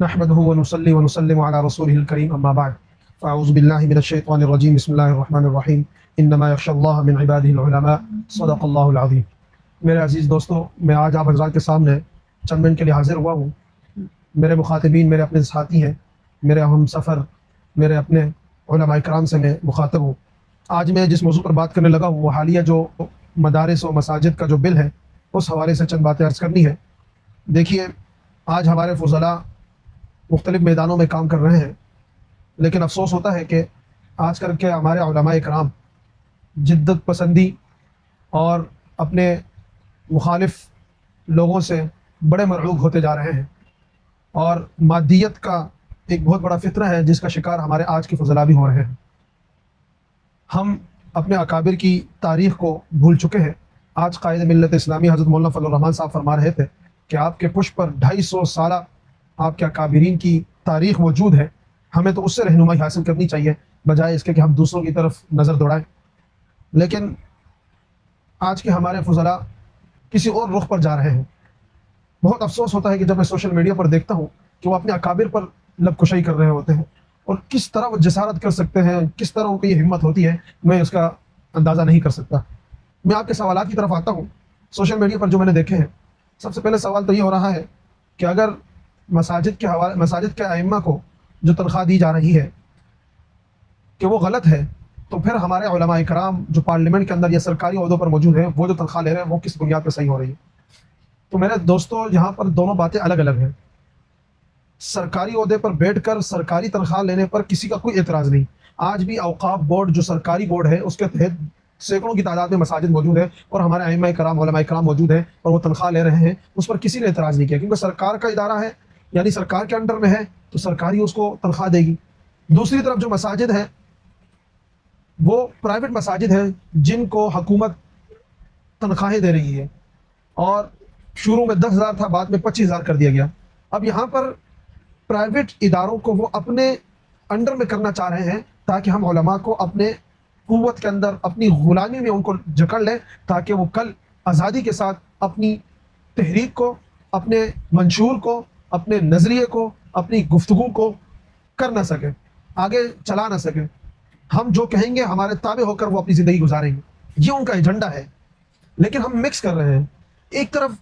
नहमदुहु व नुसल्ली व नुसल्लिमु अला रसूलिहिल करीम अम्मा बाद फ़अऊज़ु बिल्लाहि मिनश शैतानिर रजीम बिस्मिल्लाहिर रहमानिर रहीम इन्नमा यख़शल्लाह मिन इबादिहिल उलमा सदक़ल्लाहुल अज़ीम। मेरे अज़ीज़ दोस्तों, मैं आज आप हज़रात के सामने चंद मिनट के लिए हाज़िर हुआ हूँ। मेरे मुखातिबीन मेरे अपने साथी हैं, मेरे हम सफ़र, मेरे अपने उलमा इकराम से मैं मुखातब हूँ। आज मैं जिस मौजू पर बात करने लगा हूँ वो हालिया जो मदारिस और मसाजिद का जो बिल है, उस हवाले से चंद बातें अर्ज़ करनी है। देखिए, आज हमारे फ़ुज़ला मुख्तलिफ़ मैदानों में काम कर रहे हैं, लेकिन अफ़सोस होता है कि आज कल के हमारे उलमा इकराम जिद्दत पसंदी और अपने मुखालिफ लोगों से बड़े मरऊब होते जा रहे हैं और मादियत का एक बहुत बड़ा फितना है जिसका शिकार हमारे आज के फ़ुज़ला भी हो रहे हैं। हम अपने अकाबिर की तारीख़ को भूल चुके हैं। आज कायद मिल्लत इस्लामी हज़रत मौलाना फज़लुर रहमान साहब फरमा रहे थे कि आपके पुष्प पर 250 साल आपके अकाबिरीन की तारीख़ मौजूद है, हमें तो उससे रहनुमाई हासिल करनी चाहिए बजाय इसके कि हम दूसरों की तरफ नज़र दौड़ाएँ। लेकिन आज के हमारे फ़ुज़ला किसी और रुख पर जा रहे हैं। बहुत अफसोस होता है कि जब मैं सोशल मीडिया पर देखता हूँ कि वो अपने अकाबिर पर लबकुशाई कर रहे होते हैं और किस तरह वो जसारत कर सकते हैं, किस तरह उनको ये हिम्मत होती है, मैं उसका अंदाज़ा नहीं कर सकता। मैं आपके सवालात की तरफ आता हूँ। सोशल मीडिया पर जो मैंने देखे हैं, सबसे पहले सवाल तो ये हो रहा है कि अगर मसाजिद के अइम्मा को जो तनख्वाह दी जा रही है कि वो गलत है, तो फिर हमारे उलमा इकराम जो पार्लियामेंट के अंदर या सरकारी ओहदों पर मौजूद हैं, वो जो तनख्वाह ले रहे हैं वो किस बुनियाद पर सही हो रही है? तो मेरे दोस्तों, यहाँ पर दोनों बातें अलग अलग हैं। सरकारी ओहदे पर बैठकर सरकारी तनख्वाह लेने पर किसी का कोई एतराज़ नहीं। आज भी औक़ाफ़ बोर्ड जो सरकारी बोर्ड है उसके तहत सैकड़ों की तादाद में मसाजिद मौजूद है और हमारे अइम्मा इकराम उलमा इकराम मौजूद हैं और वो तनख्वाह ले रहे हैं, उस पर किसी ने एतराज़ नहीं किया, क्योंकि सरकार का इदारा है, यानी सरकार के अंडर में है, तो सरकार ही उसको तनख्वाह देगी। दूसरी तरफ जो मसाजिद हैं वो प्राइवेट मसाजिद हैं जिनको हुकूमत तनख्वाहें दे रही है और शुरू में 10,000 था, बाद में 25,000 कर दिया गया। अब यहाँ पर प्राइवेट इदारों को वो अपने अंडर में करना चाह रहे हैं ताकि हम उलमा को अपने कुव्वत के अंदर, अपनी ग़ुलामी में उनको जकड़ लें, ताकि वो कल आज़ादी के साथ अपनी तहरीक को, अपने मंशूर को, अपने नज़रिए को, अपनी गुफ्तगू को कर ना सकें, आगे चला ना सकें। हम जो कहेंगे हमारे ताबे होकर वो अपनी ज़िंदगी गुजारेंगे, ये उनका एजेंडा है। लेकिन हम मिक्स कर रहे हैं। एक तरफ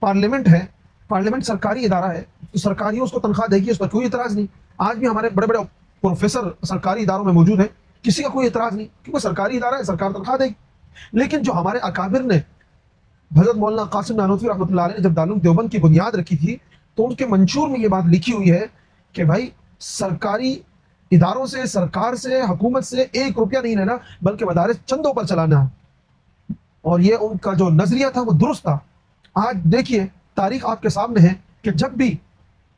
पार्लियामेंट है, पार्लियामेंट सरकारी इदारा है, तो सरकारी उसको तनख्वाह देगी, उस पर कोई इतराज़ नहीं। आज भी हमारे बड़े बड़े प्रोफेसर सरकारी इदारों में मौजूद हैं, किसी का कोई इतराज़ नहीं, क्योंकि सरकारी इदारा है, सरकार तनख्वाह देगी। लेकिन जो हमारे अकाबिर ने, हज़रत मौलाना कासिम नानूतवी रहमतुल्लाह अलैह ने जब दारुल देवबंद की बुनियाद रखी थी, तो उनके मंशूर में ये बात लिखी हुई है कि भाई सरकारी इदारों से, सरकार से, हुकूमत से 1 रुपया नहीं लेना, बल्कि मदारिस चंदों पर चलाना है। और ये उनका जो नज़रिया था वो दुरुस्त था। आज देखिए, तारीख आपके सामने है कि जब भी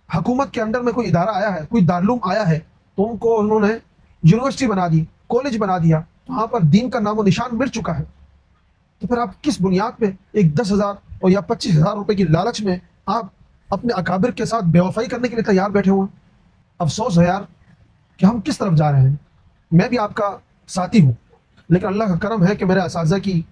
हुकूमत के अंडर में कोई इदारा आया है, कोई दारुल आया है, तो उनको उन्होंने यूनिवर्सिटी बना दी, कॉलेज बना दिया, वहाँ पर दीन का नामो निशान मिट चुका है। तो फिर आप किस बुनियाद पे एक 10,000 और या 25,000 रुपये की लालच में आप अपने अकाबिर के साथ बेवफाई करने के लिए तैयार बैठे हुए हैं? अफसोस है यार कि हम किस तरफ जा रहे हैं। मैं भी आपका साथी हूँ, लेकिन अल्लाह का करम है कि मेरे असातिज़ा की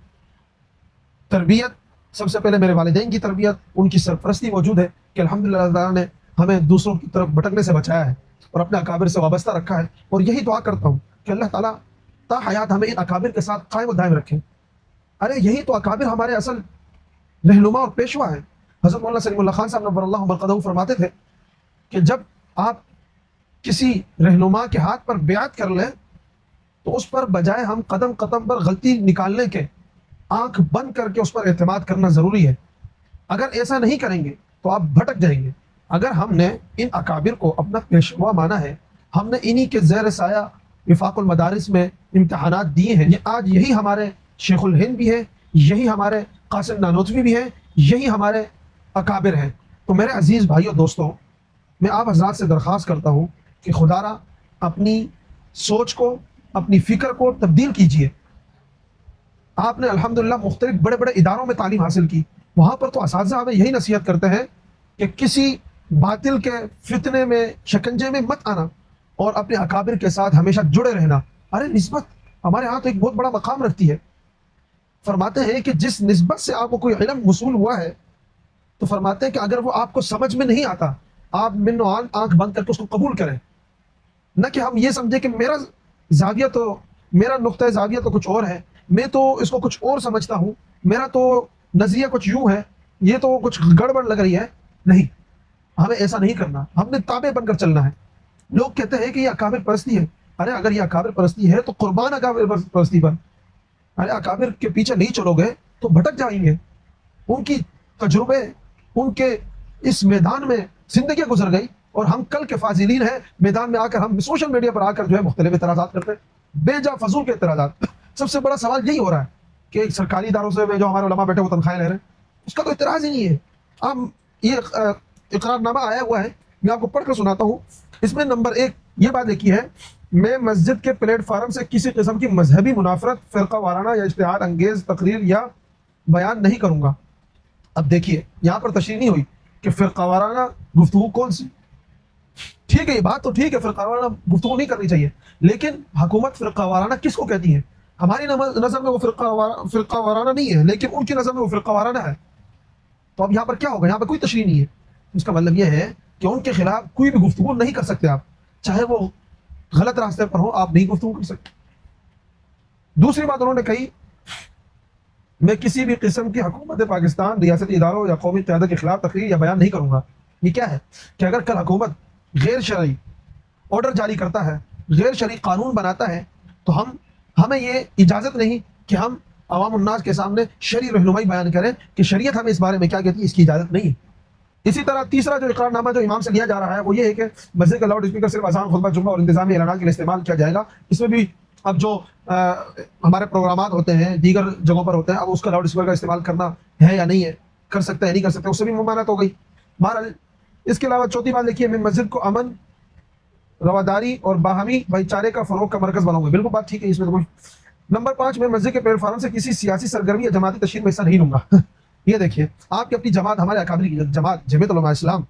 तरबियत, सबसे पहले मेरे वालिदैन की तरबियत, उनकी सरपरस्ती मौजूद है कि अल्हम्दुलिल्लाह अल्लाह ने हमें दूसरों की तरफ भटकने से बचाया है और अपने अकाबिर से वाबस्ता रखा है। और यही दुआ करता हूँ कि अल्लाह ताला ता हयात हमें इन अकाबिर के साथ कायम व दायम रखें। अरे यही तो अकाबिर हमारे असल रहनुमा और पेशवा है। हज़रत मौलाना सलीमुल्लाह खान साहब नव्वरल्लाहु मरक़दहू फरमाते थे कि जब आप किसी रहनुमा के हाथ पर बैत कर लें, तो उस पर बजाय हम कदम कदम पर गलती निकालने के आंख बंद करके उस पर एतमाद करना ज़रूरी है। अगर ऐसा नहीं करेंगे तो आप भटक जाएंगे। अगर हमने इन अकाबिर को अपना पेशवा माना है, हमने इन्हीं के ज़ेर साया विफाकुल मदारिस में इम्तहानात दिए हैं, आज यही हमारे शेखुल हिंद भी है, यही हमारे कासिम नानूतवी भी हैं, यही हमारे अकाबिर हैं। तो मेरे अजीज़ भाइयों दोस्तों, मैं आप हज़रात से दरख्वास्त करता हूँ कि खुदारा अपनी सोच को, अपनी फ़िक्र को तब्दील कीजिए। आपने अल्हम्दुलिल्लाह मुख्तलिफ बड़े बड़े इदारों में तालीम हासिल की, वहाँ पर तो असातिज़ा हमें यही नसीहत करते हैं कि किसी बातिल के फितने में, शिकंजे में मत आना और अपने अकाबिर के साथ हमेशा जुड़े रहना। अरे निस्बत हमारे यहाँ तो एक बहुत बड़ा मकाम रखती है। फरमाते हैं कि जिस निस्बत से आपको कोई इल्म वसूल हुआ है, तो फरमाते हैं कि अगर वो आपको समझ में नहीं आता, आप मिन्नो आंख बंद करके उसको कबूल करें, न कि हम ये समझे कि मेरा जाविया तो, मेरा नुक्ता जाविया तो कुछ और है, मैं तो इसको कुछ और समझता हूँ, मेरा तो नजरिया कुछ यूं है, ये तो कुछ गड़बड़ लग रही है। नहीं, हमें ऐसा नहीं करना, हमने ताबे बनकर चलना है। लोग कहते हैं कि ये अकाबिर परस्ती है। अरे अगर ये अकाबिर परस्ती है तो कुर्बान अकाबिर परस्ती पर। अरे अकाबिर के पीछे नहीं चलोगे तो भटक जाएंगे। उनकी तजुर्बे, उनके इस मैदान में जिंदगी गुजर गई और हम कल के फाजिलीन हैं। मैदान में आकर हम सोशल मीडिया पर आकर जो है मुख्तलिफ एतराज़ात करते हैं, बेजा फजूल के एतराज़ात। सबसे बड़ा सवाल यही हो रहा है कि सरकारी इदारों से जो हमारे उलमा बैठे वो तनख्वाहें ले रहे हैं, उसका तो इतराज़ ही नहीं है। अब ये इकरारनामा आया हुआ है, मैं आपको पढ़कर सुनाता हूँ। इसमें नंबर 1 ये बात लिखी है, मैं मस्जिद के प्लेटफार्म से किसी किस्म की मजहबी मुनाफरत, फ़िरका वाराना या इश्तिहाद अंगेज तकरीर या बयान नहीं करूँगा। अब देखिए, यहाँ पर तशरीह नहीं हुई कि फ़िरका वाराना गुफ्तगू कौन सी। ठीक है, ये बात तो ठीक है, फ़िरका वाराना गुफ्तगू नहीं करनी चाहिए, लेकिन हुकूमत फ़िरका वाराना किसको कहती है? हमारी नज़र में वो फ़िरका वाराना नहीं है, लेकिन उनकी नज़र में वो फ़िरका वाराना है। तो अब यहाँ पर क्या होगा? यहाँ पर कोई तशरीह नहीं है। इसका मतलब यह है कि उनके खिलाफ कोई भी गुफ्तगू नहीं कर सकते आप, चाहे वो गलत रास्ते पर हो, आप नहीं गुफ्तगू कर सकते। दूसरी बात उन्होंने कही, मैं किसी भी किस्म की हुकूमत पाकिस्तान, रियासती इदारों या कौमी क़यादत के खिलाफ तकरीर या बयान नहीं करूँगा। ये क्या है कि अगर कल हुकूमत गैर शरई ऑर्डर जारी करता है, गैर शरई कानून बनाता है, तो हमें ये इजाज़त नहीं कि हम अवाम उन्नास के सामने शरई रहनुमाई बयान करें कि शरीयत हमें इस बारे में क्या कहती है, इसकी इजाज़त नहीं है। इसी तरह तीसरा जो इकरारनामा जो इमाम से लिया जा रहा है वो ये है कि मस्जिद का लाउड स्पीकर सिर्फ अज़ान, खुतबा, जुम्मा और इंतज़ामी ऐलानात के लिए इस्तेमाल किया जाएगा। इसमें भी अब जो हमारे प्रोग्रामात होते हैं, दीगर जगहों पर होते हैं, अब उसका लाउड स्पीकर का इस्तेमाल करना है या नहीं है, कर सकते हैं नहीं कर सकते, उससे भी ममानत हो गई। बहरहाल इसके अलावा चौथी बात लिखी है, मैं मस्जिद को अमन, रवादारी और बाहमी भाईचारे का फ़रोग़ का मरकज़ बनाऊंगा। बिल्कुल बात ठीक है, इसमें तो कोई। नंबर 5, मैं मस्जिद के प्लेटफार्म से किसी सियासी सरगर्मी या जमाती तशरीह में हिस्सा नहीं लूंगा। ये देखिए, आपकी अपनी जमात, हमारे अकाबिर की जमात जमीयत उलमा इस्लाम,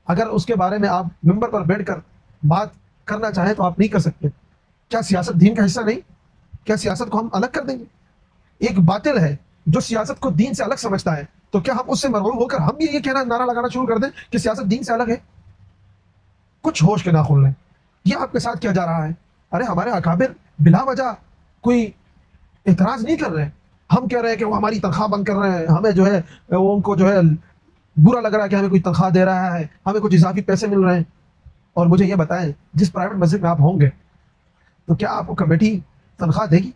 अगर उसके बारे में आप मिंबर पर बैठकर बात करना चाहें तो आप नहीं कर सकते। क्या सियासत दीन का हिस्सा नहीं? क्या सियासत को हम अलग कर देंगे? एक बातिल है जो सियासत को दीन से अलग समझता है, तो क्या हम उससे मरहूम होकर हम भी ये कहना, नारा लगाना शुरू कर दें कि सियासत दीन से अलग है? कुछ होश के नाखून लें। ये आपके साथ किया जा रहा है। अरे हमारे अकाबिर बिला वजह कोई एतराज़ नहीं कर रहे हैं। हम कह रहे हैं कि वो हमारी तनख्वाह बंद कर रहे हैं, हमें जो है वो उनको जो है बुरा लग रहा है कि हमें कोई तनख्वाह दे रहा है, हमें कुछ इजाफी पैसे मिल रहे हैं। और मुझे ये बताएं, जिस प्राइवेट मस्जिद में आप होंगे तो क्या आपको कमेटी तनख्वाह देगी?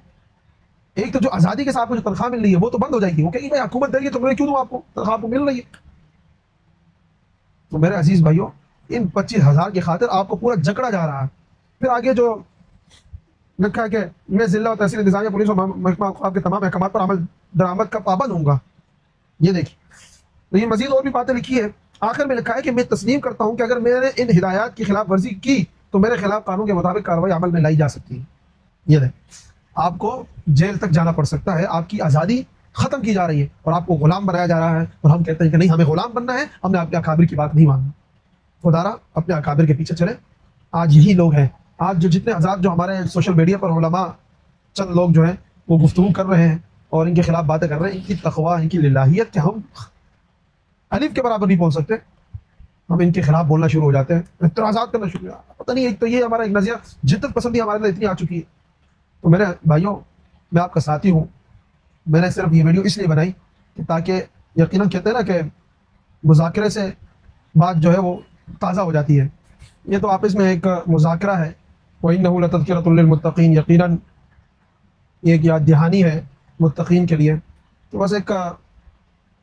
एक तो जो आज़ादी के साथ आपको जो तनख्वाह मिल रही है वो तो बंद हो जाएगी। वो कहेगी भाई हुकूमत देगी तो मैं क्यों दूँ आपको, तनख्वाह आपको मिल रही है। तो मेरे अजीज भाइयों, इन 25,000 की खातिर आपको पूरा जकड़ा जा रहा है। फिर आगे जो लिखा है कि मैं जिला और तहसील इंतजामिया, पुलिस और महकमा औक़ाफ़ के तमाम अहकामात पर अमल दरामद का पाबंद हूँगा। ये देखिए, तो ये मजीद और भी बातें लिखी है। आखिर में लिखा है कि मैं तस्लीम करता हूँ कि अगर मैंने इन हिदायत की खिलाफ वर्जी की तो मेरे खिलाफ कानून के मुताबिक कार्रवाई अमल में लाई जा सकती है। ये देख, आपको जेल तक जाना पड़ सकता है, आपकी आज़ादी ख़त्म की जा रही है और आपको ग़ुलाम बनाया जा रहा है। और हम कहते हैं कि नहीं, हमें ग़ुलाम बनना है, हमने अपने अकाबिर की बात नहीं मानना। खुदारा अपने अकाबिर के पीछे चले। आज यही लोग हैं, आज जो जितने हज़ार जो हमारे सोशल मीडिया पर उलमा चंद लोग जो हैं वो गुफ्तगू कर रहे हैं और इनके खिलाफ बातें कर रहे हैं, इनकी तक़वा, इनकी लिल्लाहियत के हम अलिफ के बराबर नहीं पहुँच सकते। हम इनके खिलाफ बोलना शुरू हो जाते हैं, इतराज़ात करना शुरू। पता नहीं, एक तो ये हमारा एक नज़रिया जिद्दत पसंदी हमारे लिए इतनी आ चुकी है। तो मेरे भाइयों, मैं आपका साथी हूँ। मैंने सिर्फ ये वीडियो इसलिए बनाई कि ताकि यकीनन कहते हैं ना कि मुज़ाकरे से बात जो है वो ताज़ा हो जाती है। ये तो आपस में एक मुज़ाकरा है। वइन्नहु लतज़किरतुल लिलमुत्तक़ीन, यकीनन ये एक याद दहानी है मुत्तक़ीन के लिए। तो बस एक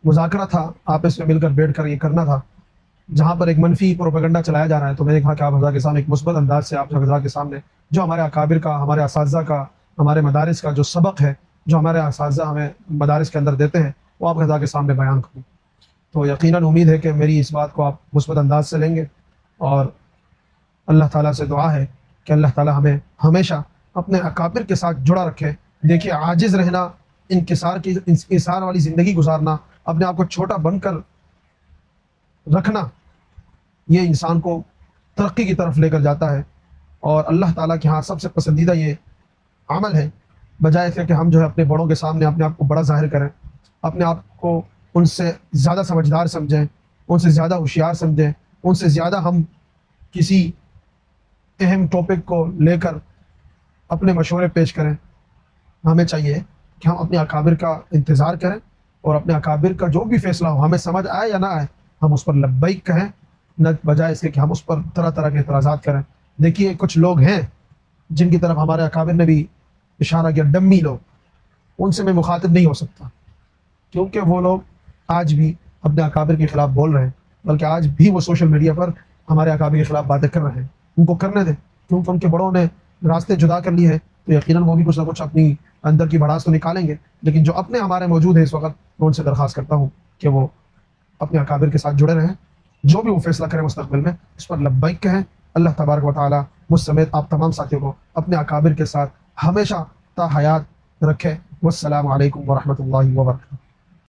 मुज़ाकरा था, आपस में मिलकर बैठ कर ये करना था। जहाँ पर एक मनफी प्रोपेगेंडा चलाया जा रहा है, तो मैंने कहा कि आप हज़रात के सामने एक मुस्बत अंदाज से आप हज़रात के सामने जो हमारे अकाबिर का, हमारे असातिज़ा का, हमारे मदारिस का जो सबक है, जो हमारे असातिज़ा हमें मदारिस के अंदर देते हैं, वो आप हज़रात के सामने बयान करूँ। तो यकीनन उम्मीद है कि मेरी इस बात को आप मुस्बत अंदाज से लेंगे और अल्लाह ताला से दुआ है कि अल्लाह ताला हमें हमेशा अपने अकाबिर के साथ जुड़ा रखे। देखिए, आजिज़ रहना, इंकिसार वाली ज़िंदगी गुजारना, अपने आप को छोटा बनकर रखना, ये इंसान को तरक्की की तरफ लेकर जाता है। और अल्लाह ताला के यहाँ सबसे पसंदीदा ये अमल है, बजाय इसके कि हम जो है अपने बड़ों के सामने अपने आप को बड़ा ज़ाहिर करें, अपने आप को उनसे ज़्यादा समझदार समझें, उनसे ज़्यादा होशियार समझें, उनसे ज़्यादा हम किसी अहम टॉपिक को लेकर अपने मशवरे पेश करें। हमें चाहिए कि हम अपने अकाबिर का इंतज़ार करें और अपने अकाबिर का जो भी फैसला हो, हमें समझ आए या ना आए, हम उस पर लब्बैक कहें, न बजाय इसके कि हम उस पर तरह तरह के एतराज़ात करें। देखिए, कुछ लोग हैं जिनकी तरफ हमारे अकाबिर ने भी इशारा किया, डम्मी लोग, उनसे मैं मुखातिब नहीं हो सकता, क्योंकि वो लोग आज भी अपने अकाबिर के ख़िलाफ़ बोल रहे हैं, बल्कि आज भी वो सोशल मीडिया पर हमारे अकाबिर के ख़िलाफ़ बातें कर रहे हैं। उनको करने दें, क्योंकि उनके बड़ों ने रास्ते जुदा कर लिए हैं, तो यकीनन वो भी कुछ ना कुछ अपनी अंदर की भड़ास तो निकालेंगे। लेकिन जो अपने हमारे मौजूद है इस वक्त, मैं उनसे दरख्वास्त करता हूँ कि वो अपने अकाबिर के साथ जुड़े रहें, जो भी वो फैसला करें मुस्तक़बिल में उस पर लब्बैक कहें। अल्लाह तबारक व तआला मुझ समेत आप तमाम साथियों को अपने अकाबिर के साथ हमेशा ता हयात रखे। वस्सलामु अलैकुम व रहमतुल्लाहि व बरकातुहू।